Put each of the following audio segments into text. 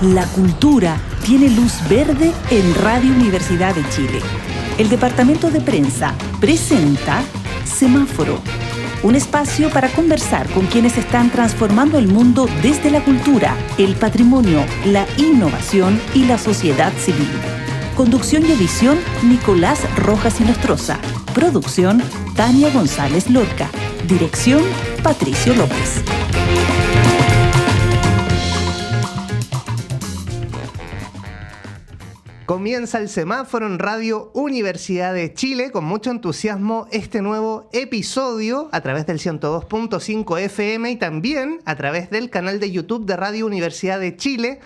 La cultura tiene luz verde en Radio Universidad de Chile. El Departamento de Prensa presenta Semáforo, un espacio para conversar con quienes están transformando el mundo desde la cultura, el patrimonio, la innovación y la sociedad civil. Conducción y edición, Nicolás Rojas Inostroza. Producción, Tania González Lorca. Dirección, Patricio López. Comienza el semáforo en Radio Universidad de Chile con mucho entusiasmo este nuevo episodio a través del 102.5 FM y también a través del canal de YouTube de Radio Universidad de Chile,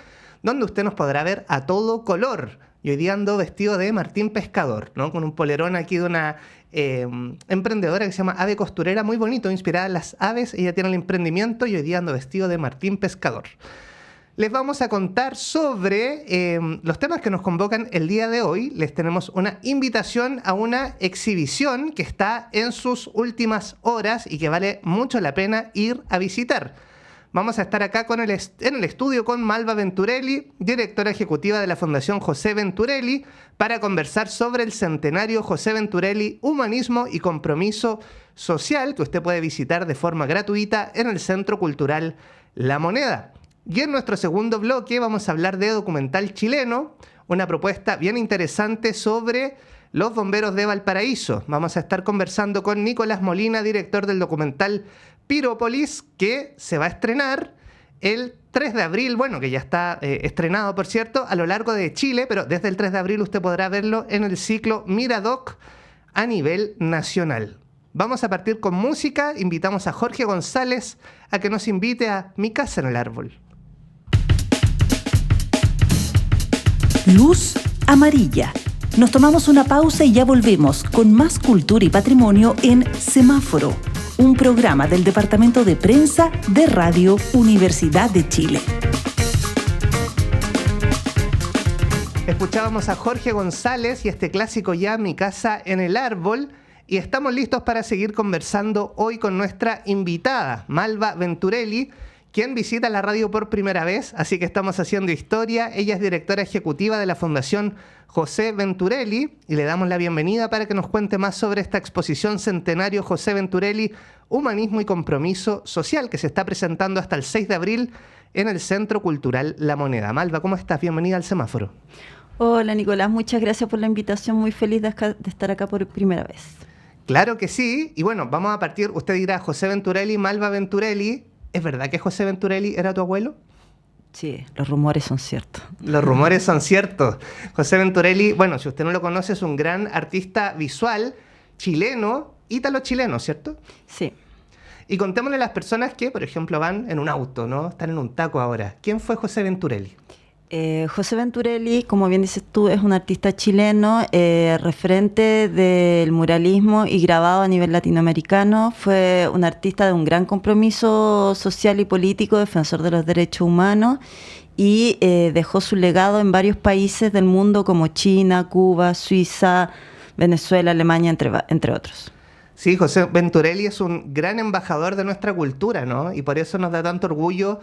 donde usted nos podrá ver a todo color. Y hoy día ando vestido de Martín Pescador, ¿no? Con un polerón aquí de una emprendedora que se llama Ave Costurera, muy bonito, inspirada en las aves. Ella tiene el emprendimiento y hoy día ando vestido de Martín Pescador. Les vamos a contar sobre los temas que nos convocan el día de hoy. Les tenemos una invitación a una exhibición que está en sus últimas horas y que vale mucho la pena ir a visitar. Vamos a estar acá en el estudio con Malva Venturelli, directora ejecutiva de la Fundación José Venturelli, para conversar sobre el centenario José Venturelli, Humanismo y Compromiso Social, que usted puede visitar de forma gratuita en el Centro Cultural La Moneda. Y en nuestro segundo bloque vamos a hablar de documental chileno, una propuesta bien interesante sobre los bomberos de Valparaíso. Vamos a estar conversando con Nicolás Molina, director del documental Pirópolis, que se va a estrenar el 3 de abril, bueno, que ya está estrenado, por cierto, a lo largo de Chile, pero desde el 3 de abril usted podrá verlo en el ciclo Miradoc a nivel nacional. Vamos a partir con música, invitamos a Jorge González a que nos invite a Mi Casa en el Árbol. Luz amarilla. Nos tomamos una pausa y ya volvemos con más cultura y patrimonio en Semáforo, un programa del Departamento de Prensa de Radio Universidad de Chile. Escuchábamos a Jorge González y este clásico ya Mi Casa en el Árbol, y estamos listos para seguir conversando hoy con nuestra invitada, Malva Venturelli, quien visita la radio por primera vez, así que estamos haciendo historia. Ella es directora ejecutiva de la Fundación José Venturelli y le damos la bienvenida para que nos cuente más sobre esta exposición Centenario José Venturelli, Humanismo y Compromiso Social, que se está presentando hasta el 6 de abril en el Centro Cultural La Moneda. Malva, ¿cómo estás? Bienvenida al Semáforo. Hola, Nicolás, muchas gracias por la invitación, muy feliz de estar acá por primera vez. Claro que sí, y bueno, vamos a partir, usted dirá José Venturelli, Malva Venturelli. ¿Es verdad que José Venturelli era tu abuelo? Sí, los rumores son ciertos. Los rumores son ciertos. José Venturelli, bueno, si usted no lo conoce, es un gran artista visual chileno, ítalo-chileno, ¿cierto? Sí. Y contémosle a las personas que, por ejemplo, van en un auto, ¿no? Están en un taco ahora. ¿Quién fue José Venturelli? José Venturelli, como bien dices tú, es un artista chileno, referente del muralismo y grabado a nivel latinoamericano. Fue un artista de un gran compromiso social y político, defensor de los derechos humanos, y dejó su legado en varios países del mundo como China, Cuba, Suiza, Venezuela, Alemania, entre otros. Sí, José Venturelli es un gran embajador de nuestra cultura, ¿no? Y por eso nos da tanto orgullo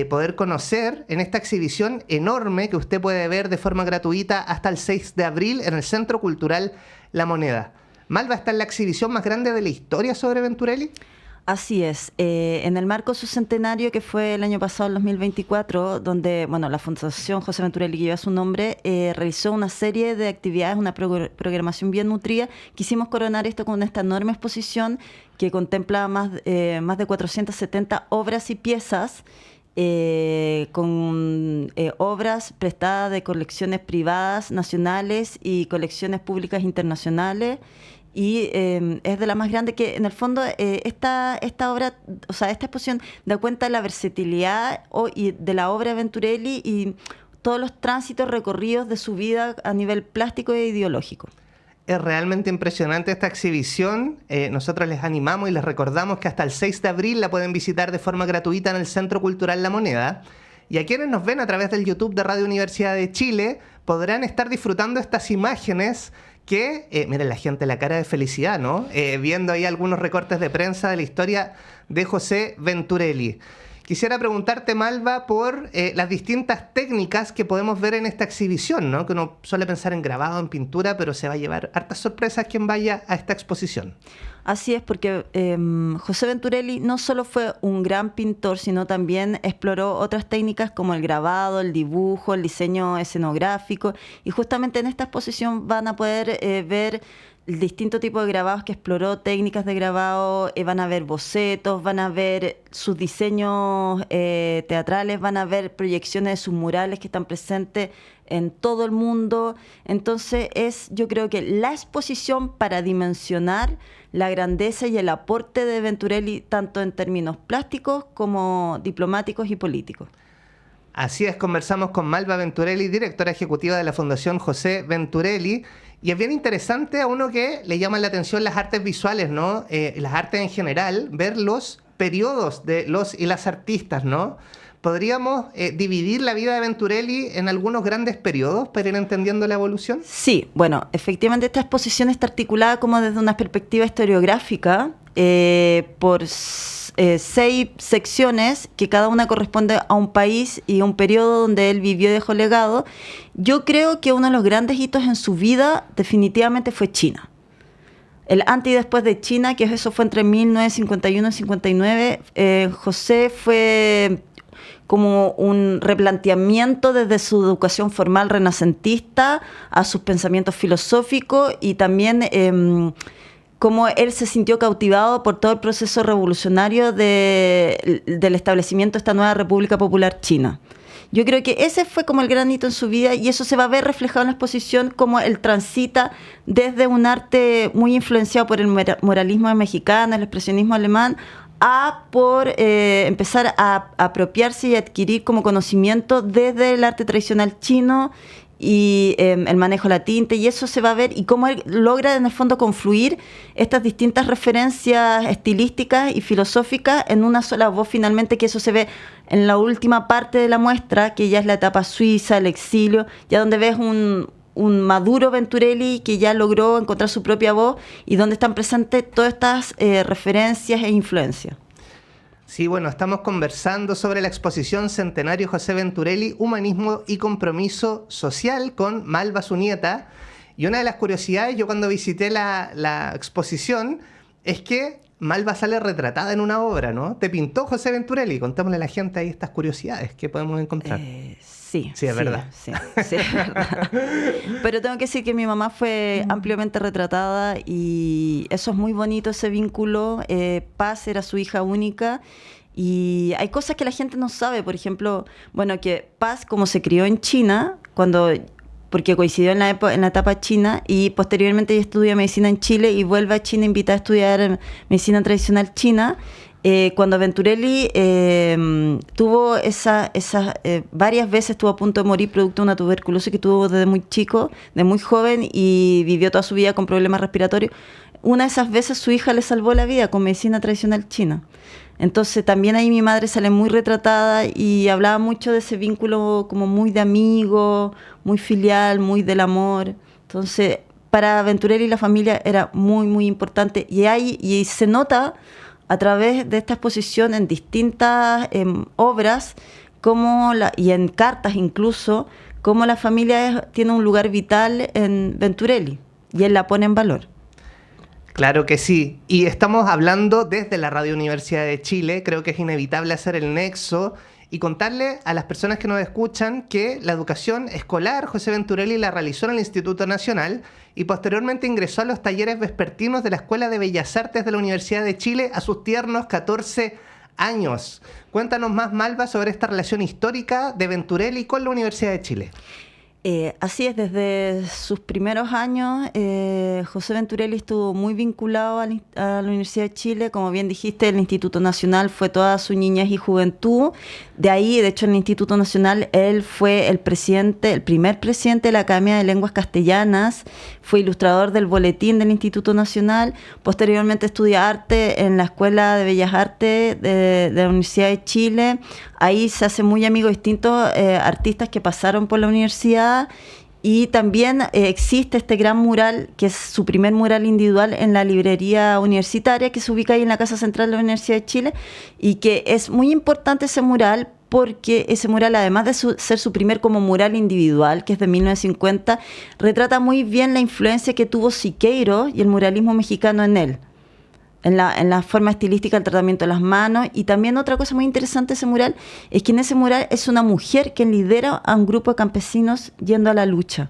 poder conocer en esta exhibición enorme que usted puede ver de forma gratuita hasta el 6 de abril en el Centro Cultural La Moneda. Malva, ¿está en la exhibición más grande de la historia sobre Venturelli? Así es. En el marco de su centenario, que fue el año pasado, el 2024, donde la Fundación José Venturelli, que lleva su nombre, realizó una serie de actividades, una programación bien nutrida. Quisimos coronar esto con esta enorme exposición que contempla más de 470 obras y piezas, con obras prestadas de colecciones privadas, nacionales y colecciones públicas internacionales. Y es de la más grande, que en el fondo esta obra, o sea, esta exposición da cuenta de la versatilidad y de la obra de Venturelli y todos los tránsitos recorridos de su vida a nivel plástico e ideológico. Es realmente impresionante esta exhibición. Nosotros les animamos y les recordamos que hasta el 6 de abril la pueden visitar de forma gratuita en el Centro Cultural La Moneda. Y a quienes nos ven a través del YouTube de Radio Universidad de Chile podrán estar disfrutando estas imágenes que, miren la gente, la cara de felicidad, ¿no? Viendo ahí algunos recortes de prensa de la historia de José Venturelli. quisiera preguntarte, Malva, por las distintas técnicas que podemos ver en esta exhibición, ¿no? Que uno suele pensar en grabado, en pintura, pero se va a llevar hartas sorpresas quien vaya a esta exposición. Así es, porque José Venturelli no solo fue un gran pintor, sino también exploró otras técnicas como el grabado, el dibujo, el diseño escenográfico, y justamente en esta exposición van a poder ver el distinto tipo de grabados que exploró, técnicas de grabado, van a ver bocetos, van a ver sus diseños teatrales, van a ver proyecciones de sus murales que están presentes en todo el mundo. Entonces yo creo que la exposición para dimensionar la grandeza y el aporte de Venturelli tanto en términos plásticos como diplomáticos y políticos. Así es, conversamos con Malva Venturelli, directora ejecutiva de la Fundación José Venturelli. Y es bien interesante a uno que le llaman la atención las artes visuales, ¿no? Las artes en general, ver los periodos de los y las artistas, ¿no? ¿Podríamos dividir la vida de Venturelli en algunos grandes periodos para ir entendiendo la evolución? Sí, bueno, efectivamente esta exposición está articulada como desde una perspectiva historiográfica por 6 secciones que cada una corresponde a un país y a un periodo donde él vivió y dejó legado. Yo creo que uno de los grandes hitos en su vida definitivamente fue China. El antes y después de China, que eso fue entre 1951 y 59, José fue como un replanteamiento desde su educación formal renacentista a sus pensamientos filosóficos y también cómo él se sintió cautivado por todo el proceso revolucionario del establecimiento de esta nueva República Popular China. Yo creo que ese fue como el gran hito en su vida y eso se va a ver reflejado en la exposición como él transita desde un arte muy influenciado por el muralismo mexicano, el expresionismo alemán, por empezar a apropiarse y adquirir como conocimiento desde el arte tradicional chino y el manejo de la tinta, y eso se va a ver y cómo él logra en el fondo confluir estas distintas referencias estilísticas y filosóficas en una sola voz finalmente, que eso se ve en la última parte de la muestra, que ya es la etapa suiza, el exilio, ya donde ves un maduro Venturelli que ya logró encontrar su propia voz y donde están presentes todas estas referencias e influencias. Sí, bueno, estamos conversando sobre la exposición Centenario José Venturelli, Humanismo y Compromiso Social con Malva, su nieta. Y una de las curiosidades, yo cuando visité la exposición, es que Malva sale retratada en una obra, ¿no? ¿Te pintó José Venturelli? Contémosle a la gente ahí estas curiosidades que podemos encontrar. Sí, es verdad. Sí, es verdad. Pero tengo que decir que mi mamá fue ampliamente retratada y eso es muy bonito, ese vínculo. Paz era su hija única y hay cosas que la gente no sabe. Por ejemplo, bueno, que Paz, como se crió en China, porque coincidió en la etapa china y posteriormente ella estudia medicina en Chile y vuelve a China invitada a estudiar medicina tradicional china. Cuando Venturelli tuvo varias veces estuvo a punto de morir producto de una tuberculosis que tuvo desde muy chico, de muy joven, y vivió toda su vida con problemas respiratorios. Una de esas veces su hija le salvó la vida con medicina tradicional china. Entonces también ahí mi madre sale muy retratada y hablaba mucho de ese vínculo como muy de amigo, muy filial, muy del amor. Entonces para Venturelli la familia era muy, muy importante y se nota a través de esta exposición en distintas obras y en cartas incluso, cómo la familia tiene un lugar vital en Venturelli y él la pone en valor. Claro que sí, y estamos hablando desde la Radio Universidad de Chile. Creo que es inevitable hacer el nexo y contarle a las personas que nos escuchan que la educación escolar José Venturelli la realizó en el Instituto Nacional y posteriormente ingresó a los talleres vespertinos de la Escuela de Bellas Artes de la Universidad de Chile a sus tiernos 14 años. Cuéntanos más, Malva, sobre esta relación histórica de Venturelli con la Universidad de Chile. Así es, desde sus primeros años, José Venturelli estuvo muy vinculado a la Universidad de Chile. Como bien dijiste, el Instituto Nacional fue toda su niñez y juventud. De ahí, de hecho, en el Instituto Nacional, él fue el primer presidente de la Academia de Lenguas Castellanas, fue ilustrador del boletín del Instituto Nacional. Posteriormente estudió arte en la Escuela de Bellas Artes de la Universidad de Chile. Ahí se hace muy amigo de distintos artistas que pasaron por la universidad Y también existe este gran mural, que es su primer mural individual en la librería universitaria, que se ubica ahí en la Casa Central de la Universidad de Chile, y que es muy importante ese mural porque ese mural, además de ser su primer como mural individual, que es de 1950, retrata muy bien la influencia que tuvo Siqueiros y el muralismo mexicano en él. En la forma estilística, el tratamiento de las manos. Y también otra cosa muy interesante de ese mural es que en ese mural es una mujer quien lidera a un grupo de campesinos yendo a la lucha.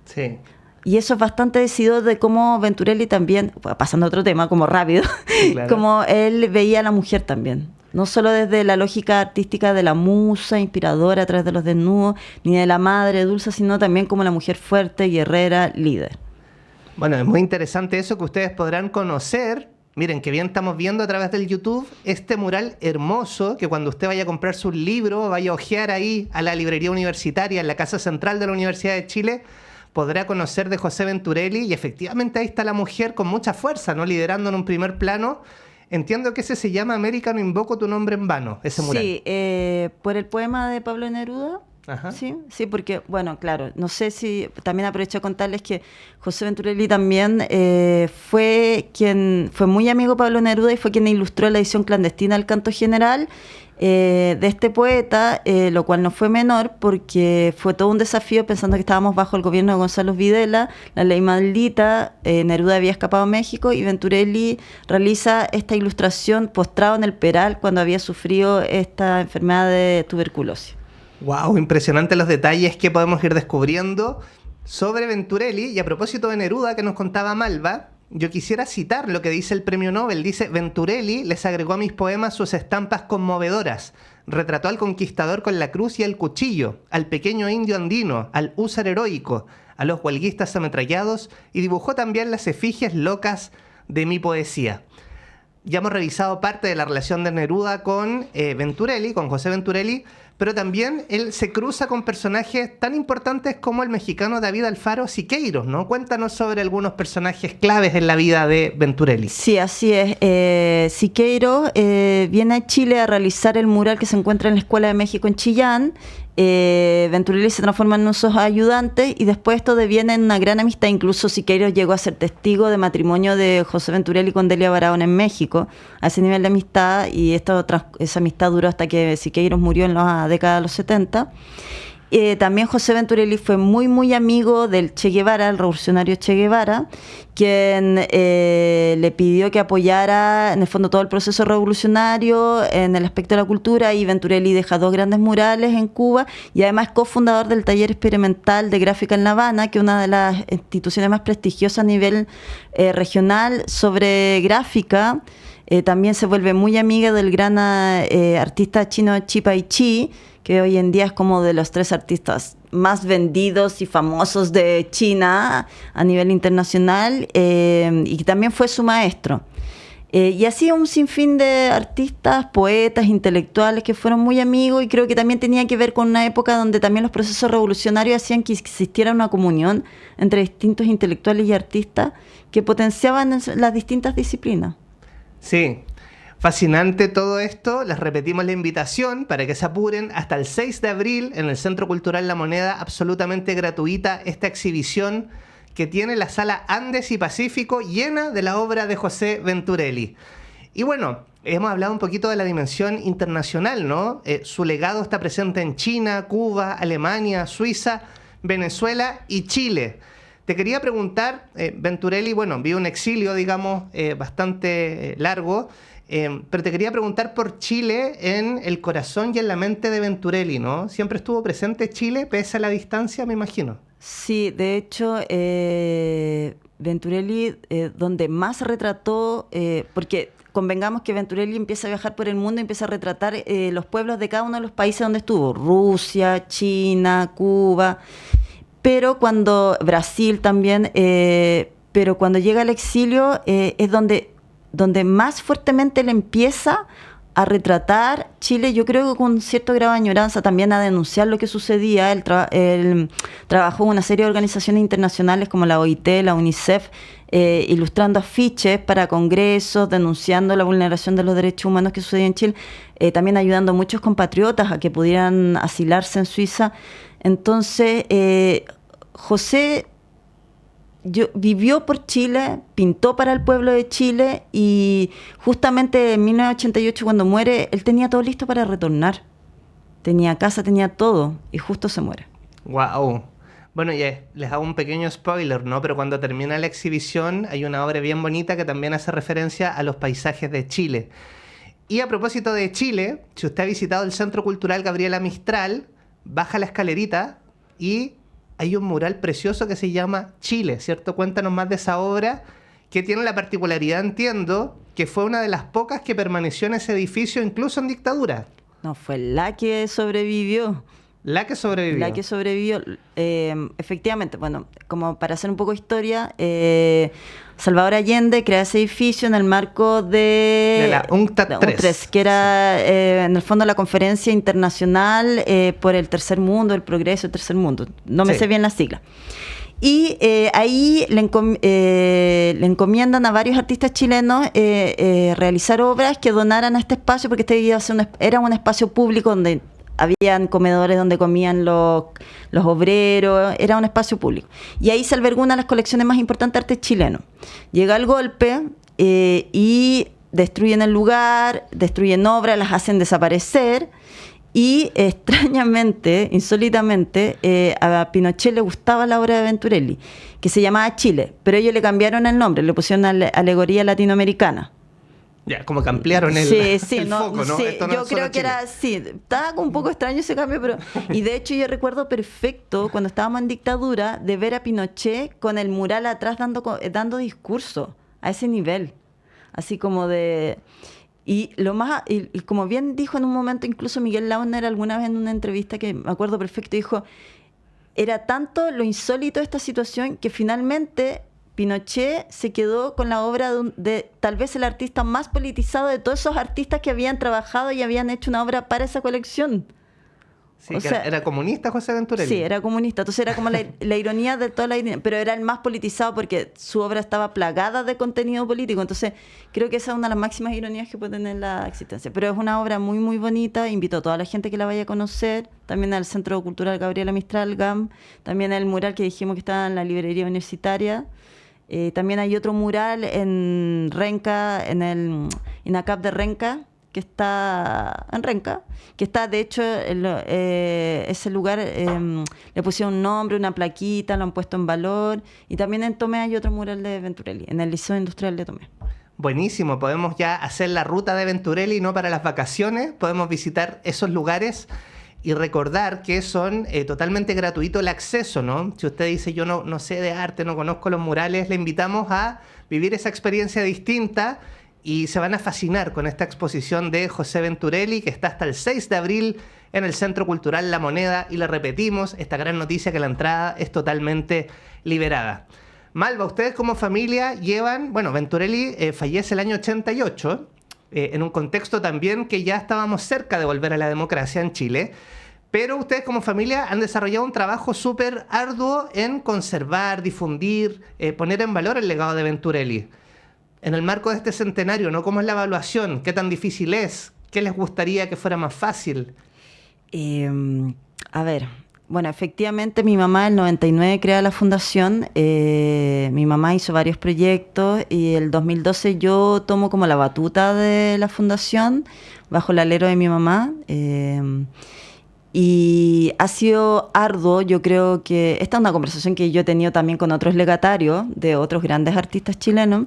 Sí. Y eso es bastante decidido de cómo Venturelli también, pasando a otro tema, como rápido, claro, como él veía a la mujer también. No solo desde la lógica artística de la musa inspiradora a través de los desnudos, ni de la madre dulce, sino también como la mujer fuerte, guerrera, líder. Bueno, es muy interesante eso que ustedes podrán conocer. Miren, que bien estamos viendo a través del YouTube este mural hermoso que cuando usted vaya a comprar su libro, vaya a ojear ahí a la librería universitaria en la Casa Central de la Universidad de Chile, podrá conocer de José Venturelli y efectivamente ahí está la mujer con mucha fuerza, ¿no? Liderando en un primer plano. Entiendo que ese se llama América no invoco tu nombre en vano, ese mural. Sí, por el poema de Pablo Neruda. Ajá. Sí, porque, bueno, claro, no sé si también aprovecho a contarles que José Venturelli también fue muy amigo de Pablo Neruda y fue quien ilustró la edición clandestina del Canto General de este poeta, lo cual no fue menor porque fue todo un desafío pensando que estábamos bajo el gobierno de Gonzalo Videla, la ley maldita, Neruda había escapado a México y Venturelli realiza esta ilustración postrado en el Peral cuando había sufrido esta enfermedad de tuberculosis. Wow, impresionante los detalles que podemos ir descubriendo sobre Venturelli. Y a propósito de Neruda que nos contaba Malva, yo quisiera citar lo que dice el premio Nobel. Dice: Venturelli les agregó a mis poemas sus estampas conmovedoras. Retrató al conquistador con la cruz y el cuchillo, al pequeño indio andino, al húsar heroico, a los huelguistas ametrallados y dibujó también las efigies locas de mi poesía. Ya hemos revisado parte de la relación de Neruda con Venturelli, con José Venturelli, pero también él se cruza con personajes tan importantes como el mexicano David Alfaro Siqueiros, ¿no? Cuéntanos sobre algunos personajes claves en la vida de Venturelli. Sí, así es. Siqueiros viene a Chile a realizar el mural que se encuentra en la Escuela de México en Chillán. Venturelli se transforma en sus ayudantes y después esto deviene en una gran amistad. Incluso Siqueiros llegó a ser testigo de matrimonio de José Venturelli con Delia Barahona en México, a ese nivel de amistad, y esa amistad duró hasta que Siqueiros murió en la década de los 70. También José Venturelli fue muy, muy amigo del Che Guevara, el revolucionario Che Guevara, quien le pidió que apoyara en el fondo todo el proceso revolucionario en el aspecto de la cultura, y Venturelli deja 2 grandes murales en Cuba y además cofundador del Taller Experimental de Gráfica en La Habana, que es una de las instituciones más prestigiosas a nivel regional sobre gráfica. También se vuelve muy amiga del gran artista chino Chipai Chi, que hoy en día es como de los 3 artistas más vendidos y famosos de China a nivel internacional, y que también fue su maestro. Y así un sinfín de artistas, poetas, intelectuales que fueron muy amigos, y creo que también tenía que ver con una época donde también los procesos revolucionarios hacían que existiera una comunión entre distintos intelectuales y artistas que potenciaban las distintas disciplinas. Sí. Fascinante todo esto. Les repetimos la invitación para que se apuren hasta el 6 de abril en el Centro Cultural La Moneda, absolutamente gratuita, esta exhibición que tiene la Sala Andes y Pacífico llena de la obra de José Venturelli. Y bueno, hemos hablado un poquito de la dimensión internacional, ¿no? Su legado está presente en China, Cuba, Alemania, Suiza, Venezuela y Chile. Te quería preguntar, Venturelli, bueno, vive un exilio, digamos, bastante largo, pero te quería preguntar por Chile en el corazón y en la mente de Venturelli, ¿no? ¿Siempre estuvo presente Chile, pese a la distancia, me imagino? Sí, de hecho, Venturelli, donde más retrató, porque convengamos que Venturelli empieza a viajar por el mundo y empieza a retratar los pueblos de cada uno de los países donde estuvo, Rusia, China, Cuba, pero Brasil también, pero cuando llega al exilio es donde más fuertemente le empieza a retratar Chile, yo creo que con cierto grado de añoranza, también a denunciar lo que sucedía. Él trabajó en una serie de organizaciones internacionales como la OIT, la UNICEF, ilustrando afiches para congresos, denunciando la vulneración de los derechos humanos que sucedía en Chile, también ayudando a muchos compatriotas a que pudieran asilarse en Suiza. Entonces, José vivió por Chile, pintó para el pueblo de Chile y justamente en 1988 cuando muere, él tenía todo listo para retornar. Tenía casa, tenía todo y justo se muere. ¡Wow! Bueno, ya les hago un pequeño spoiler, ¿no? Pero cuando termina la exhibición hay una obra bien bonita que también hace referencia a los paisajes de Chile. Y a propósito de Chile, si usted ha visitado el Centro Cultural Gabriela Mistral, baja la escalerita y hay un mural precioso que se llama Chile, ¿cierto? Cuéntanos más de esa obra que tiene la particularidad, entiendo, que fue una de las pocas que permaneció en ese edificio incluso en dictadura. No, fue la que sobrevivió. La que sobrevivió. La que sobrevivió, efectivamente, bueno, como para hacer un poco de historia, Salvador Allende crea ese edificio en el marco de la UNCTAD 3, que era en el fondo la conferencia internacional por el tercer mundo, el progreso del tercer mundo. No me sé bien la sigla. Y ahí le encomiendan a varios artistas chilenos realizar obras que donaran a este espacio, porque este era un espacio público donde habían comedores donde comían los obreros, era un espacio público. Y ahí se albergó una de las colecciones más importantes de arte chileno. Llega el golpe y destruyen el lugar, destruyen obras, las hacen desaparecer y extrañamente, insólitamente, a Pinochet le gustaba la obra de Venturelli, que se llamaba Chile, pero ellos le cambiaron el nombre, le pusieron alegoría latinoamericana. Ya, como que ampliaron el foco, ¿no? Sí, Esto no yo es solo creo que Chile. estaba un poco extraño ese cambio, pero y de hecho yo recuerdo perfecto cuando estábamos en dictadura de ver a Pinochet con el mural atrás dando discurso a ese nivel, así como de... Y como bien dijo en un momento incluso Miguel Launer alguna vez en una entrevista que me acuerdo perfecto, dijo, era tanto lo insólito de esta situación que finalmente Pinochet se quedó con la obra de tal vez el artista más politizado de todos esos artistas que habían trabajado y habían hecho una obra para esa colección. Sí, era comunista José Venturelli. Sí, era comunista. Entonces era como la ironía de toda la ironía, pero era el más politizado porque su obra estaba plagada de contenido político. Entonces creo que esa es una de las máximas ironías que puede tener la existencia. Pero es una obra muy, muy bonita. Invito a toda la gente que la vaya a conocer. También al Centro Cultural Gabriela Mistral, GAM. También el mural que dijimos que está en la librería universitaria. También hay otro mural en Renca, en el INACAP de Renca, que está en Renca, que está, de hecho, ese lugar le pusieron un nombre, una plaquita, lo han puesto en valor. Y también en Tomé hay otro mural de Venturelli, en el Liceo Industrial de Tomé. Buenísimo, podemos ya hacer la ruta de Venturelli, no para las vacaciones, podemos visitar esos lugares y recordar que son totalmente gratuito el acceso, ¿no? Si usted dice, yo no sé de arte, no conozco los murales, le invitamos a vivir esa experiencia distinta y se van a fascinar con esta exposición de José Venturelli, que está hasta el 6 de abril en el Centro Cultural La Moneda, y le repetimos esta gran noticia que la entrada es totalmente liberada. Malva, ustedes como familia llevan, bueno, Venturelli fallece el año 88, en un contexto también que ya estábamos cerca de volver a la democracia en Chile, pero ustedes como familia han desarrollado un trabajo súper arduo en conservar, difundir, poner en valor el legado de Venturelli. En el marco de este centenario, ¿no? ¿Cómo es la evaluación? ¿Qué tan difícil es? ¿Qué les gustaría que fuera más fácil? A ver, bueno, efectivamente mi mamá en el 99 crea la fundación, mi mamá hizo varios proyectos y el 2012 yo tomo como la batuta de la fundación bajo el alero de mi mamá. Y ha sido arduo, yo creo que esta es una conversación que yo he tenido también con otros legatarios de otros grandes artistas chilenos.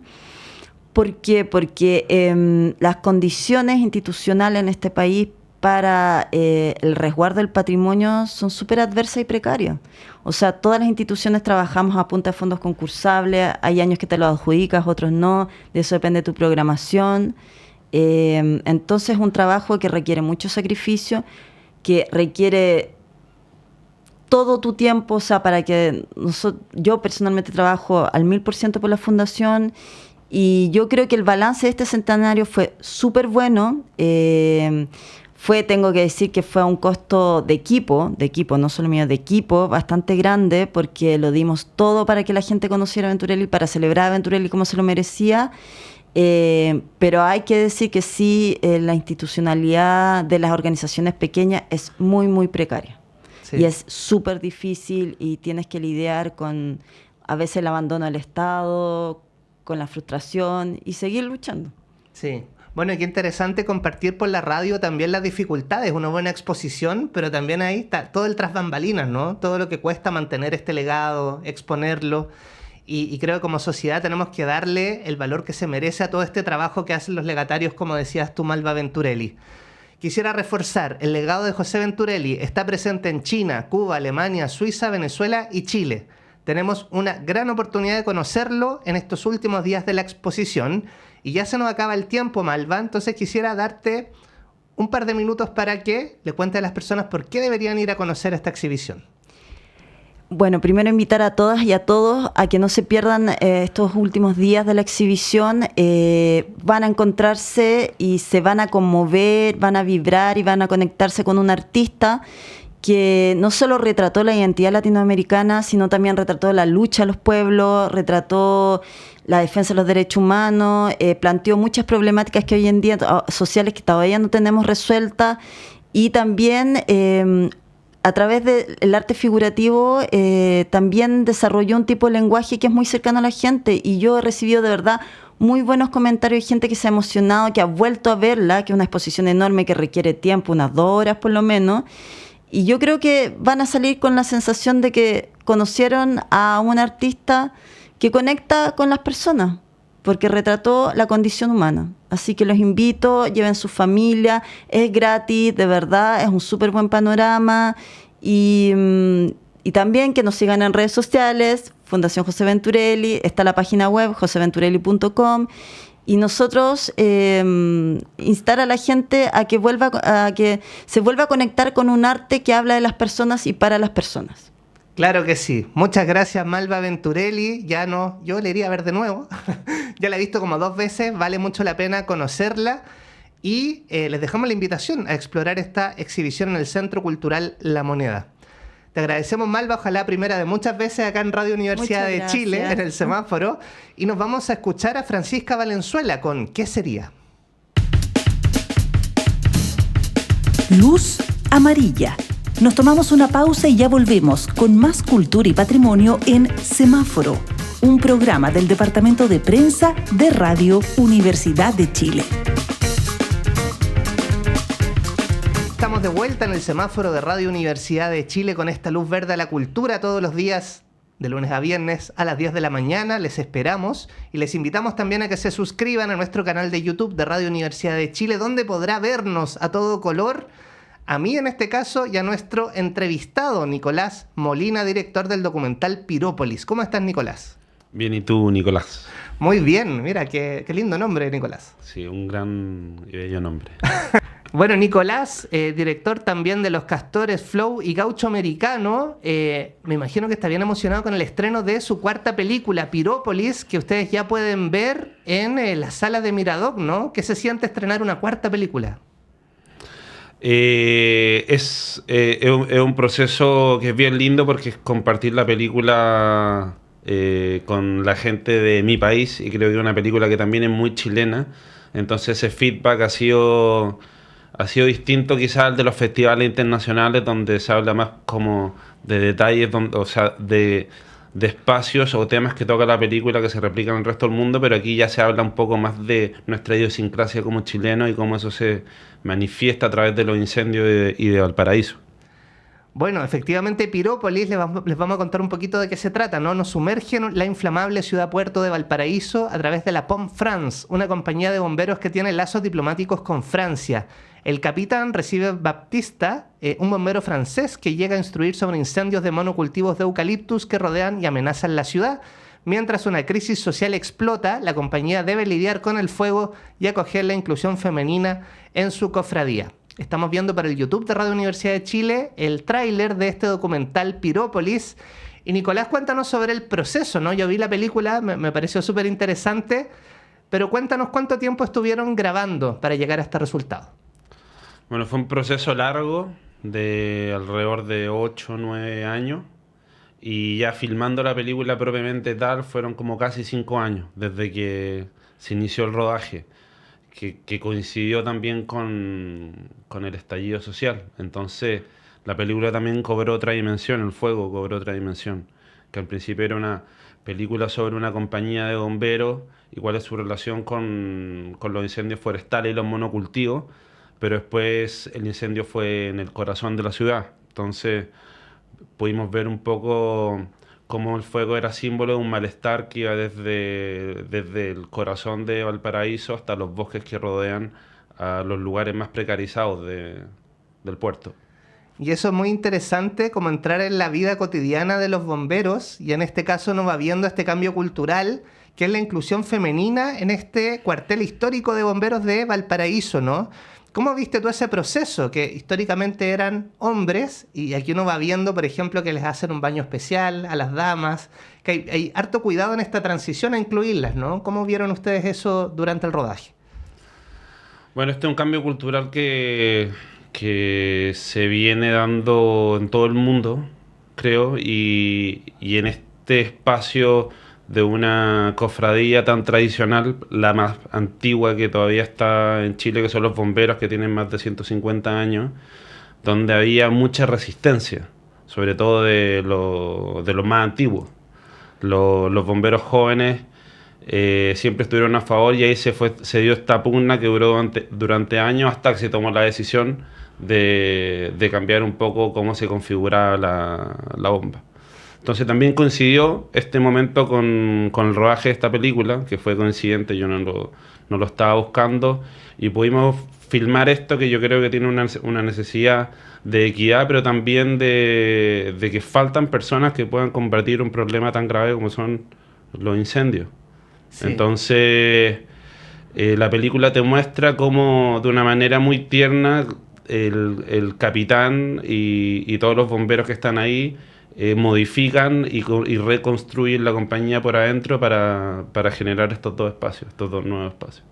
¿Por qué? Porque las condiciones institucionales en este país para el resguardo del patrimonio son súper adversas y precarias. O sea, todas las instituciones trabajamos a punta de fondos concursables, hay años que te lo adjudicas, otros no, de eso depende tu programación. Entonces es un trabajo que requiere mucho sacrificio, que requiere todo tu tiempo, o sea, para que yo personalmente trabajo al 1000% por la fundación. Y yo creo que el balance de este centenario fue súper bueno. Tengo que decir que fue a un costo de equipo, no solo mío, de equipo, bastante grande, porque lo dimos todo para que la gente conociera a Venturelli, para celebrar a Venturelli como se lo merecía. Pero hay que decir que sí, la institucionalidad de las organizaciones pequeñas es muy, muy precaria. Sí. Y es súper difícil y tienes que lidiar con a veces el abandono del Estado, con la frustración y seguir luchando. Sí. Bueno, y qué interesante compartir por la radio también las dificultades, una buena exposición, pero también ahí está todo el tras bambalinas, ¿no? Todo lo que cuesta mantener este legado, exponerlo. Y creo que como sociedad tenemos que darle el valor que se merece a todo este trabajo que hacen los legatarios, como decías tú, Malva Venturelli. Quisiera reforzar, el legado de José Venturelli está presente en China, Cuba, Alemania, Suiza, Venezuela y Chile. Tenemos una gran oportunidad de conocerlo en estos últimos días de la exposición. Y ya se nos acaba el tiempo, Malva, entonces quisiera darte un par de minutos para que le cuentes a las personas por qué deberían ir a conocer esta exhibición. Bueno, primero invitar a todas y a todos a que no se pierdan estos últimos días de la exhibición. Van a encontrarse y se van a conmover, van a vibrar y van a conectarse con un artista que no solo retrató la identidad latinoamericana, sino también retrató la lucha de los pueblos, retrató la defensa de los derechos humanos, planteó muchas problemáticas que hoy en día sociales que todavía no tenemos resueltas, y también a través del arte figurativo también desarrolló un tipo de lenguaje que es muy cercano a la gente, y yo he recibido de verdad muy buenos comentarios de gente que se ha emocionado, que ha vuelto a verla, que es una exposición enorme que requiere tiempo, unas 2 horas por lo menos. Y yo creo que van a salir con la sensación de que conocieron a un artista que conecta con las personas, porque retrató la condición humana. Así que los invito, lleven su familia, es gratis, de verdad, es un súper buen panorama. Y también que nos sigan en redes sociales, Fundación José Venturelli, está la página web joseventurelli.com. Y nosotros instar a la gente a que se vuelva a conectar con un arte que habla de las personas y para las personas. Claro que sí. Muchas gracias, Malva Venturelli. Yo la iría a ver de nuevo. Ya la he visto como 2 veces, vale mucho la pena conocerla. Y les dejamos la invitación a explorar esta exhibición en el Centro Cultural La Moneda. Te agradecemos, Malva, ojalá primera de muchas veces acá en Radio Universidad de Chile, en el semáforo. Y nos vamos a escuchar a Francisca Valenzuela con ¿Qué sería? Luz amarilla. Nos tomamos una pausa y ya volvemos con más cultura y patrimonio en Semáforo, un programa del Departamento de Prensa de Radio Universidad de Chile. Estamos de vuelta en el semáforo de Radio Universidad de Chile con esta luz verde a la cultura todos los días, de lunes a viernes a las 10 de la mañana. Les esperamos y les invitamos también a que se suscriban a nuestro canal de YouTube de Radio Universidad de Chile, donde podrá vernos a todo color, a mí en este caso y a nuestro entrevistado, Nicolás Molina, director del documental Pirópolis. ¿Cómo estás, Nicolás? Bien, ¿y tú, Nicolás? Muy bien, mira, qué lindo nombre, Nicolás. Sí, un gran y bello nombre. Bueno, Nicolás, director también de Los Castores, Flow y Gaucho Americano, me imagino que está bien emocionado con el estreno de su 4ª película, Pirópolis, que ustedes ya pueden ver en la sala de Miradoc, ¿no? ¿Qué se siente estrenar una 4ª película? Es un proceso que es bien lindo porque es compartir la película con la gente de mi país, y creo que es una película que también es muy chilena, entonces ese feedback ha sido distinto quizás al de los festivales internacionales, donde se habla más como de detalles, o sea, de espacios o temas que toca la película que se replican en el resto del mundo, pero aquí ya se habla un poco más de nuestra idiosincrasia como chilenos y cómo eso se manifiesta a través de los incendios y de Valparaíso. Bueno, efectivamente Pirópolis, les vamos a contar un poquito de qué se trata, ¿no? Nos sumerge en la inflamable ciudad-puerto de Valparaíso a través de la POM France, una compañía de bomberos que tiene lazos diplomáticos con Francia. El capitán recibe Baptista, un bombero francés que llega a instruir sobre incendios de monocultivos de eucaliptus que rodean y amenazan la ciudad. Mientras una crisis social explota, la compañía debe lidiar con el fuego y acoger la inclusión femenina en su cofradía. Estamos viendo para el YouTube de Radio Universidad de Chile el tráiler de este documental Pirópolis. Y Nicolás, cuéntanos sobre el proceso, ¿no? Yo vi la película, me pareció súper interesante, pero cuéntanos cuánto tiempo estuvieron grabando para llegar a este resultado. Bueno, fue un proceso largo de alrededor de 8 o 9 años, y ya filmando la película propiamente tal fueron como casi 5 años desde que se inició el rodaje, que coincidió también con el estallido social. Entonces, la película también cobró otra dimensión, el fuego cobró otra dimensión, que al principio era una película sobre una compañía de bomberos y cuál es su relación con los incendios forestales y los monocultivos, pero después el incendio fue en el corazón de la ciudad. Entonces pudimos ver un poco cómo el fuego era símbolo de un malestar que iba desde el corazón de Valparaíso hasta los bosques que rodean a los lugares más precarizados del puerto. Y eso es muy interesante, como entrar en la vida cotidiana de los bomberos, y en este caso nos va viendo este cambio cultural, que es la inclusión femenina en este cuartel histórico de bomberos de Valparaíso, ¿no? ¿Cómo viste tú ese proceso? Que históricamente eran hombres, y aquí uno va viendo, por ejemplo, que les hacen un baño especial a las damas, que hay harto cuidado en esta transición a incluirlas, ¿no? ¿Cómo vieron ustedes eso durante el rodaje? Bueno, este es un cambio cultural que se viene dando en todo el mundo, creo, y en este espacio de una cofradía tan tradicional, la más antigua que todavía está en Chile, que son los bomberos, que tienen más de 150 años, donde había mucha resistencia, sobre todo de los más antiguos. Los bomberos jóvenes siempre estuvieron a favor, y ahí se dio esta pugna que duró durante años hasta que se tomó la decisión de cambiar un poco cómo se configuraba la bomba. Entonces también coincidió este momento con el rodaje de esta película, que fue coincidente, yo no lo estaba buscando, y pudimos filmar esto, que yo creo que tiene una necesidad de equidad, pero también de que faltan personas que puedan combatir un problema tan grave como son los incendios. Sí. Entonces la película te muestra cómo de una manera muy tierna el capitán y todos los bomberos que están ahí modifican y reconstruyen la compañía por adentro para generar estos dos nuevos espacios.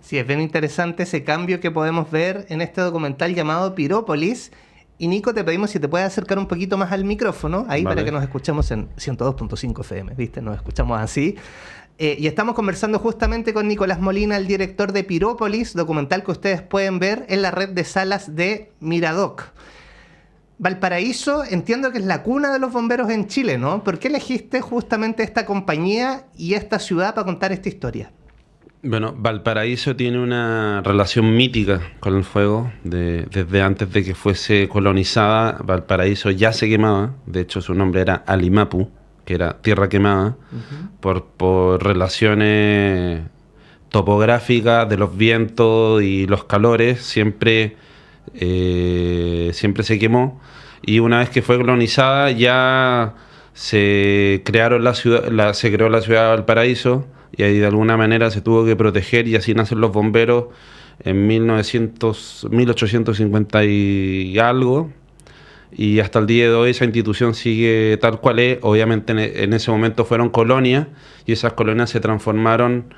Sí, es bien interesante ese cambio que podemos ver en este documental llamado Pirópolis. Y Nico, te pedimos si te puedes acercar un poquito más al micrófono, ahí vale, para que nos escuchemos en 102.5 FM, ¿viste? Nos escuchamos así. Y estamos conversando justamente con Nicolás Molina, el director de Pirópolis, documental que ustedes pueden ver en la red de salas de Miradoc. Valparaíso, entiendo que es la cuna de los bomberos en Chile, ¿no? ¿Por qué elegiste justamente esta compañía y esta ciudad para contar esta historia? Bueno, Valparaíso tiene una relación mítica con el fuego. Desde antes de que fuese colonizada, Valparaíso ya se quemaba. De hecho, su nombre era Alimapu, que era tierra quemada, por relaciones topográficas de los vientos y los calores. Siempre se quemó, y una vez que fue colonizada ya se creó la ciudad de Valparaíso, y ahí de alguna manera se tuvo que proteger, y así nacen los bomberos en 1850 y algo, y hasta el día de hoy esa institución sigue tal cual es. Obviamente en ese momento fueron colonias, y esas colonias se transformaron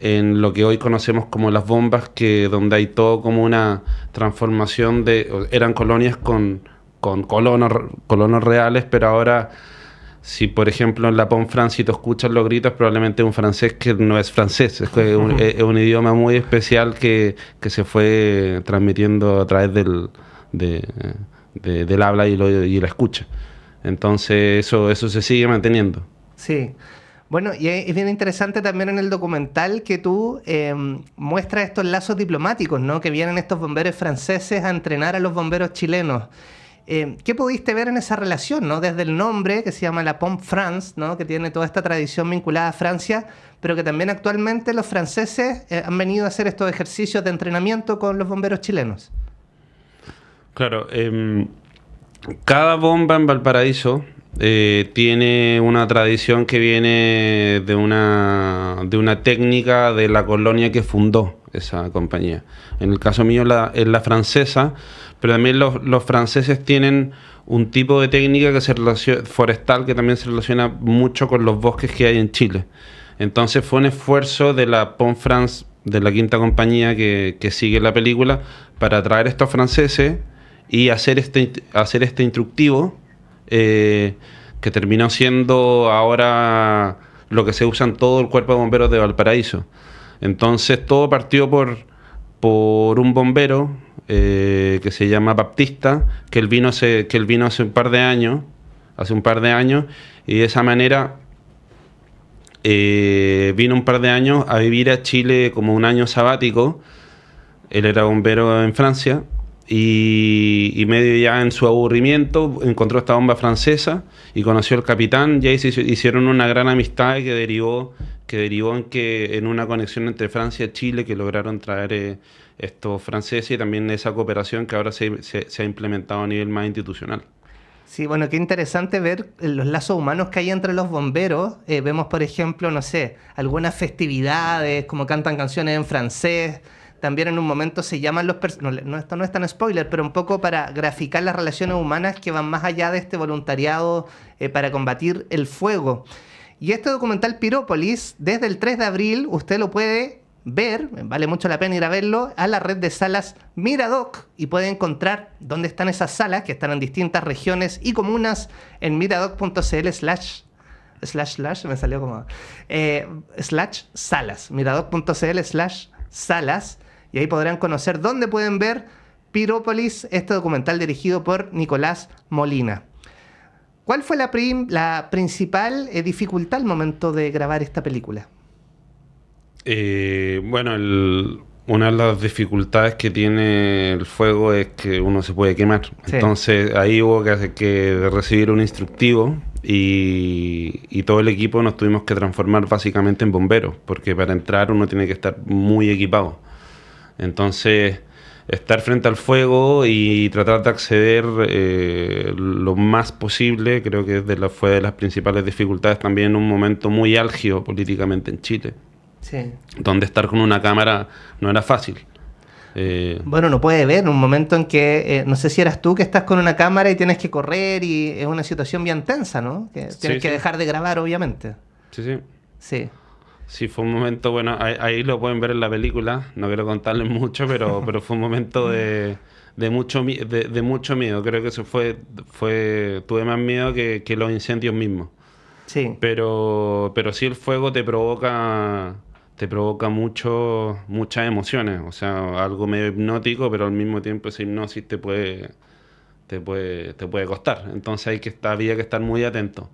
en lo que hoy conocemos como las bombas, donde hay todo como una transformación eran colonias con colonos reales, pero ahora, si por ejemplo en la Pont France, si tú escuchas los gritos, probablemente un francés que no es francés, es un idioma muy especial que se fue transmitiendo a través del habla y la escucha. Entonces eso se sigue manteniendo. Sí. Bueno, y es bien interesante también en el documental que tú muestras estos lazos diplomáticos, ¿no? Que vienen estos bomberos franceses a entrenar a los bomberos chilenos. ¿Qué pudiste ver en esa relación, ¿no? Desde el nombre, que se llama la Pont France, ¿no? Que tiene toda esta tradición vinculada a Francia, pero que también actualmente los franceses han venido a hacer estos ejercicios de entrenamiento con los bomberos chilenos. Claro, cada bomba en Valparaíso tiene una tradición que viene de una técnica de la colonia que fundó esa compañía. En el caso mío es la francesa, pero también los franceses tienen un tipo de técnica forestal que también se relaciona mucho con los bosques que hay en Chile. Entonces fue un esfuerzo de la Pont France, de la quinta compañía que sigue la película, para traer a estos franceses y hacer este instructivo, que terminó siendo ahora lo que se usa en todo el cuerpo de bomberos de Valparaíso. Entonces todo partió por un bombero que se llama Baptista, que él vino hace un par de años, y de esa manera vino un par de años a vivir a Chile como un año sabático. Él era bombero en Francia y medio ya en su aburrimiento encontró esta bomba francesa y conoció al capitán, y ahí se hicieron una gran amistad que derivó en una conexión entre Francia y Chile, que lograron traer estos franceses, y también esa cooperación que ahora se ha implementado a nivel más institucional. Sí, bueno, qué interesante ver los lazos humanos que hay entre los bomberos. Vemos, por ejemplo, no sé, algunas festividades, como cantan canciones en francés. También en un momento se llaman esto no es tan spoiler, pero un poco para graficar las relaciones humanas que van más allá de este voluntariado para combatir el fuego. Y este documental Pirópolis, desde el 3 de abril, usted lo puede ver, vale mucho la pena ir a verlo, a la red de salas Miradoc, y puede encontrar dónde están esas salas, que están en distintas regiones y comunas, en miradoc.cl/salas, miradoc.cl/salas, y ahí podrán conocer dónde pueden ver Pirópolis, este documental dirigido por Nicolás Molina. ¿Cuál fue la principal dificultad al momento de grabar esta película? Bueno, una de las dificultades que tiene el fuego es que uno se puede quemar. Sí. Entonces ahí hubo que recibir un instructivo y todo el equipo nos tuvimos que transformar básicamente en bomberos, porque para entrar uno tiene que estar muy equipado. Entonces, estar frente al fuego y tratar de acceder lo más posible, creo que fue de las principales dificultades también en un momento muy álgido políticamente en Chile. Sí. Donde estar con una cámara no era fácil. Bueno, uno puede ver un momento en que, no sé si eras tú que estás con una cámara y tienes que correr, y es una situación bien tensa, ¿no? Que tienes que dejar de grabar, obviamente. Sí. Sí, fue un momento, bueno, ahí lo pueden ver en la película, no quiero contarles mucho, pero fue un momento de mucho miedo. Creo que eso tuve más miedo que los incendios mismos. Sí. Pero sí, el fuego te provoca muchas emociones, o sea, algo medio hipnótico, pero al mismo tiempo esa hipnosis te puede costar. Entonces había que estar muy atento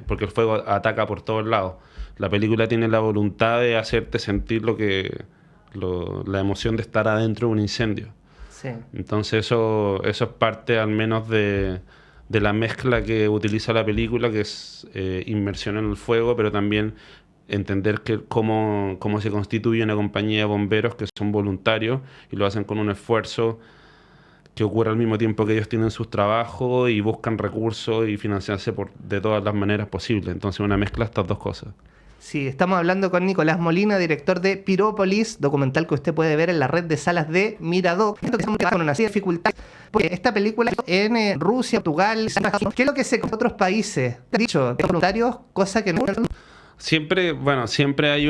porque el fuego ataca por todos lados. La película tiene la voluntad de hacerte sentir la emoción de estar adentro de un incendio. Sí. Entonces eso es parte al menos de la mezcla que utiliza la película, que es inmersión en el fuego, pero también entender cómo se constituye una compañía de bomberos que son voluntarios y lo hacen con un esfuerzo que ocurre al mismo tiempo que ellos tienen sus trabajos y buscan recursos y financiarse de todas las maneras posibles. Entonces una mezcla de estas dos cosas. Sí, estamos hablando con Nicolás Molina, director de Pirópolis, documental que usted puede ver en la red de salas de Miradoc. Siento que estamos con una serie de dificultades, porque esta película en Rusia, Portugal, ¿qué es lo que se con otros países? Te he dicho, de voluntarios, cosa que no... Siempre hay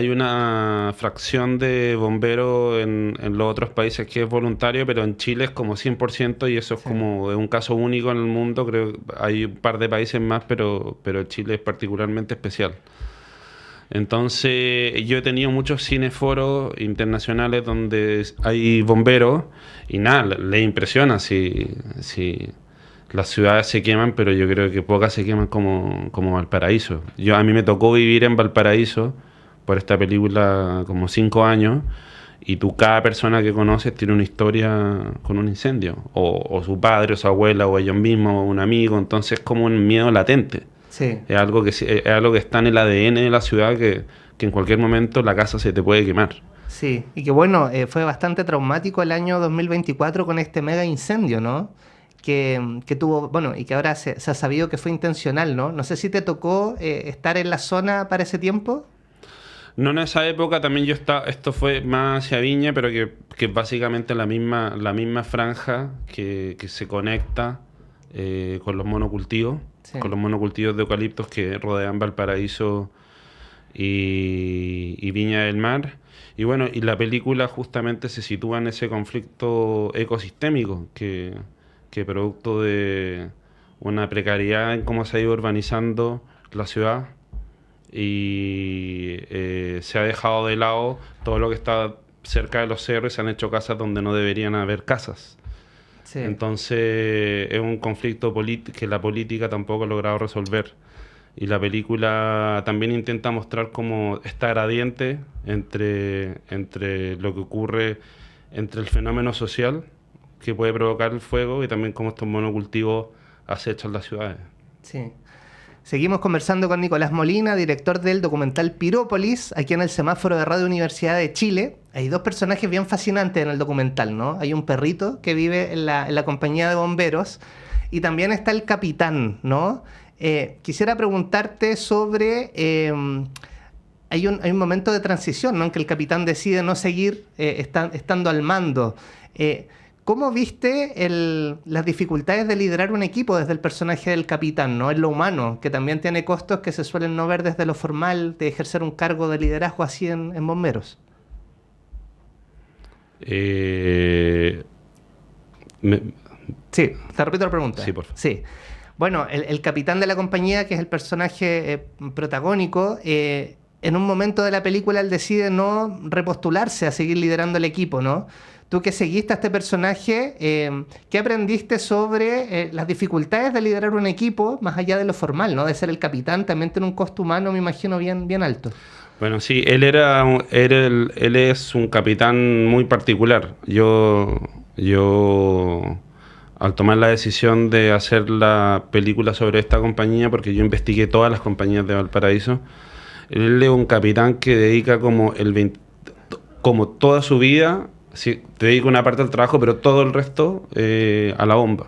una fracción de bomberos en los otros países que es voluntario, pero en Chile es como 100%, y eso es como un caso único en el mundo. Creo que hay un par de países más, pero Chile es particularmente especial. Entonces yo he tenido muchos cineforos internacionales donde hay bomberos y nada, les impresiona si las ciudades se queman, pero yo creo que pocas se queman como Valparaíso. A mí me tocó vivir en Valparaíso por esta película como 5 años, y cada persona que conoces tiene una historia con un incendio, o su padre, o su abuela, o ellos mismos, o un amigo. Entonces es como un miedo latente. Sí. Es algo que está en el ADN de la ciudad, que en cualquier momento la casa se te puede quemar. Sí, y que bueno, fue bastante traumático el año 2024 con este mega incendio, ¿no? Que tuvo, bueno, y que ahora se ha sabido que fue intencional, ¿no? No sé si te tocó estar en la zona para ese tiempo. No, en esa época también esto fue más hacia Viña, pero que básicamente la misma franja que se conecta con los monocultivos, con los monocultivos de eucaliptos que rodean Valparaíso y Viña del Mar. Y bueno, y la película justamente se sitúa en ese conflicto ecosistémico que producto de una precariedad en cómo se ha ido urbanizando la ciudad, y se ha dejado de lado todo lo que está cerca de los cerros y se han hecho casas donde no deberían haber casas. Sí. Entonces es un conflicto que la política tampoco ha logrado resolver. Y la película también intenta mostrar como esta gradiente entre lo que ocurre entre el fenómeno social que puede provocar el fuego y también cómo estos monocultivos acechan las ciudades. Sí. Seguimos conversando con Nicolás Molina, director del documental Pirópolis, aquí en el semáforo de Radio Universidad de Chile. Hay dos personajes bien fascinantes en el documental, ¿no? Hay un perrito que vive en la compañía de bomberos y también está el capitán, ¿no? Quisiera preguntarte sobre... hay un momento de transición, ¿no? En que el capitán decide no seguir estando al mando. ¿Cómo viste las dificultades de liderar un equipo desde el personaje del capitán, ¿no? En lo humano, que también tiene costos que se suelen no ver desde lo formal, de ejercer un cargo de liderazgo así en bomberos? Sí, te repito la pregunta. Sí, por favor. Sí. Bueno, el capitán de la compañía, que es el personaje protagónico, en un momento de la película él decide no repostularse a seguir liderando el equipo, ¿no? Tú que seguiste a este personaje, ¿qué aprendiste sobre las dificultades de liderar un equipo más allá de lo formal, ¿no? De ser el capitán, también tiene un costo humano, me imagino, bien alto. Bueno, sí, él es un capitán muy particular. Yo al tomar la decisión de hacer la película sobre esta compañía, porque yo investigué todas las compañías de Valparaíso, él es un capitán que dedica como toda su vida, sí, dedica una parte al trabajo, pero todo el resto a la bomba.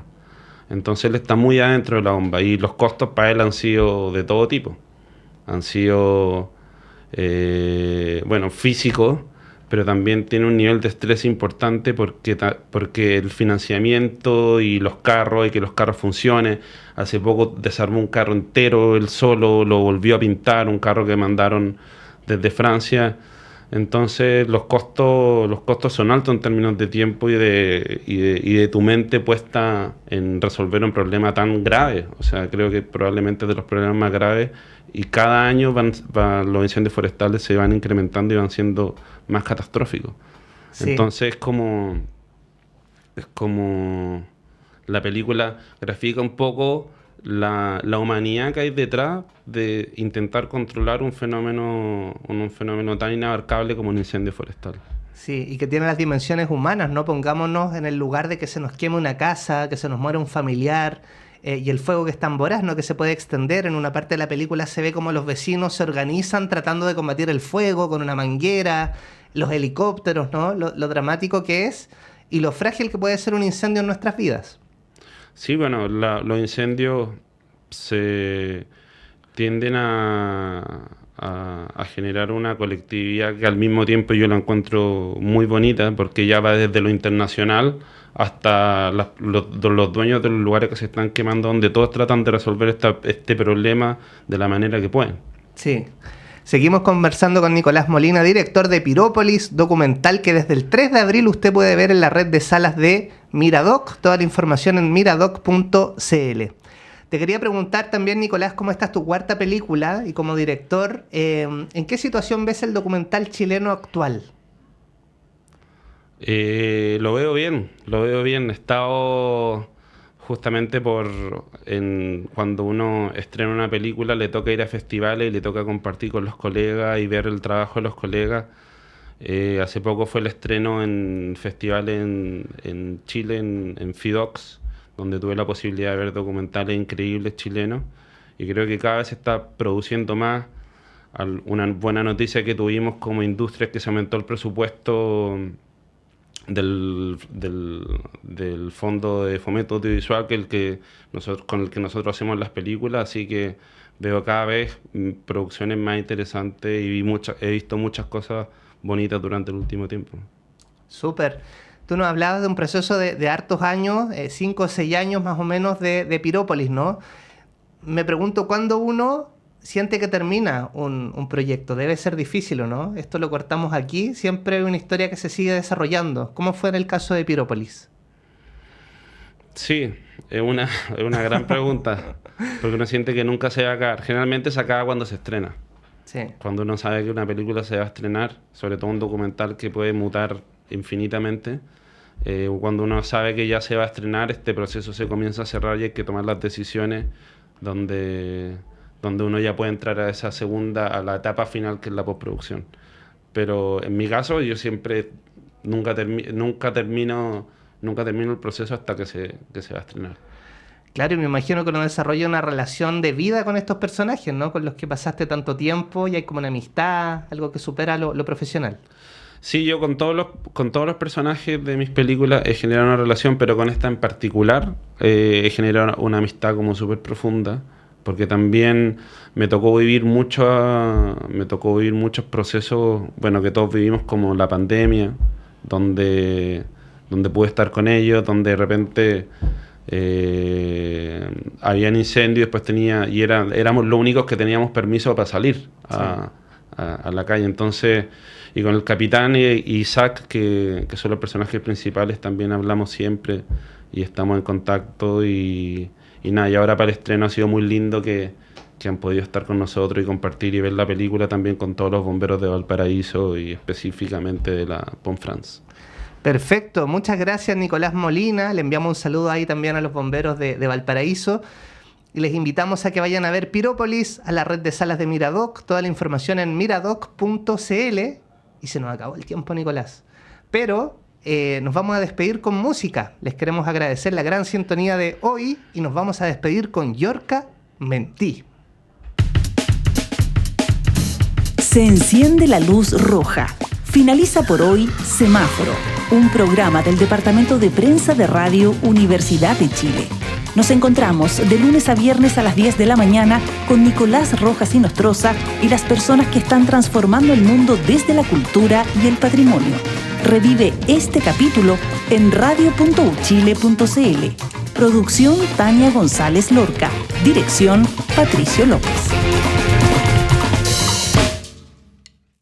Entonces él está muy adentro de la bomba y los costos para él han sido de todo tipo. Han sido, físicos, pero también tiene un nivel de estrés importante porque el financiamiento y los carros, y que los carros funcionen. Hace poco desarmó un carro entero, él solo lo volvió a pintar, un carro que mandaron desde Francia. Entonces los costos son altos en términos de tiempo y de tu mente puesta en resolver un problema tan grave. O sea, creo que probablemente es de los problemas más graves y cada año los incendios forestales se van incrementando y van siendo más catastróficos. Sí. Entonces es como la película grafica un poco la humanidad que hay detrás de intentar controlar un fenómeno tan inabarcable como un incendio forestal. Sí, y que tiene las dimensiones humanas, ¿no? Pongámonos en el lugar de que se nos queme una casa, que se nos muera un familiar, y el fuego que es tan voraz, ¿no? Que se puede extender. En una parte de la película se ve como los vecinos se organizan tratando de combatir el fuego con una manguera, los helicópteros, ¿no? Lo dramático que es y lo frágil que puede ser un incendio en nuestras vidas. Sí, bueno, los incendios se tienden a generar una colectividad que al mismo tiempo yo la encuentro muy bonita, porque ya va desde lo internacional hasta los dueños de los lugares que se están quemando, donde todos tratan de resolver este problema de la manera que pueden. Sí. Seguimos conversando con Nicolás Molina, director de Pirópolis, documental que desde el 3 de abril usted puede ver en la red de salas de Miradoc, toda la información en miradoc.cl. Te quería preguntar también, Nicolás, ¿cómo está tu cuarta película? Y como director, ¿en qué situación ves el documental chileno actual? Lo veo bien. He estado justamente cuando uno estrena una película le toca ir a festivales y le toca compartir con los colegas y ver el trabajo de los colegas. Hace poco fue el estreno en festivales en Chile, en FIDOX, donde tuve la posibilidad de ver documentales increíbles chilenos, y creo que cada vez se está produciendo más. Una buena noticia que tuvimos como industria es que se aumentó el presupuesto del Fondo de Fomento Audiovisual con el que nosotros hacemos las películas, así que veo cada vez producciones más interesantes y he visto muchas cosas bonitas durante el último tiempo. Súper. Tú nos hablabas de un proceso de hartos años, 5 o 6 años más o menos de Pirópolis, ¿no? Me pregunto, ¿cuándo uno siente que termina un proyecto? Debe ser difícil, ¿o no? Esto lo cortamos aquí, siempre hay una historia que se sigue desarrollando. ¿Cómo fue en el caso de Pirópolis? Sí, es una gran pregunta, porque uno siente que nunca se va a acabar. Generalmente se acaba cuando se estrena. Sí. Cuando uno sabe que una película se va a estrenar, sobre todo un documental que puede mutar infinitamente, cuando uno sabe que ya se va a estrenar, este proceso se comienza a cerrar y hay que tomar las decisiones donde uno ya puede entrar a esa segunda, a la etapa final, que es la postproducción. Pero en mi caso, yo siempre nunca termino el proceso hasta que se va a estrenar. Claro, y me imagino que uno desarrolla una relación de vida con estos personajes, ¿no? Con los que pasaste tanto tiempo y hay como una amistad, algo que supera lo profesional. Sí, yo con todos los personajes de mis películas he generado una relación, pero con esta en particular he generado una amistad como súper profunda, porque también me tocó vivir muchos procesos, bueno, que todos vivimos, como la pandemia, donde pude estar con ellos, donde de repente habían incendios, después éramos los únicos que teníamos permiso para salir a la calle. Entonces, y con el capitán y Isaac, que son los personajes principales, también hablamos siempre y estamos en contacto y nada, y ahora para el estreno ha sido muy lindo que han podido estar con nosotros y compartir y ver la película también con todos los bomberos de Valparaíso y específicamente de la Pont France. Perfecto, muchas gracias Nicolás Molina, le enviamos un saludo ahí también a los bomberos de Valparaíso y les invitamos a que vayan a ver Pirópolis, a la red de salas de Miradoc, toda la información en miradoc.cl. Y se nos acabó el tiempo, Nicolás, pero nos vamos a despedir con música. Les queremos agradecer la gran sintonía de hoy y nos vamos a despedir con Yorka Mentí. Se enciende la luz roja. Finaliza por hoy Semáforo, un programa del Departamento de Prensa de Radio Universidad de Chile. Nos encontramos de lunes a viernes a las 10 de la mañana con Nicolás Rojas Inostroza y las personas que están transformando el mundo desde la cultura y el patrimonio. Revive este capítulo en radio.uchile.cl. Producción Tania González Lorca. Dirección Patricio López.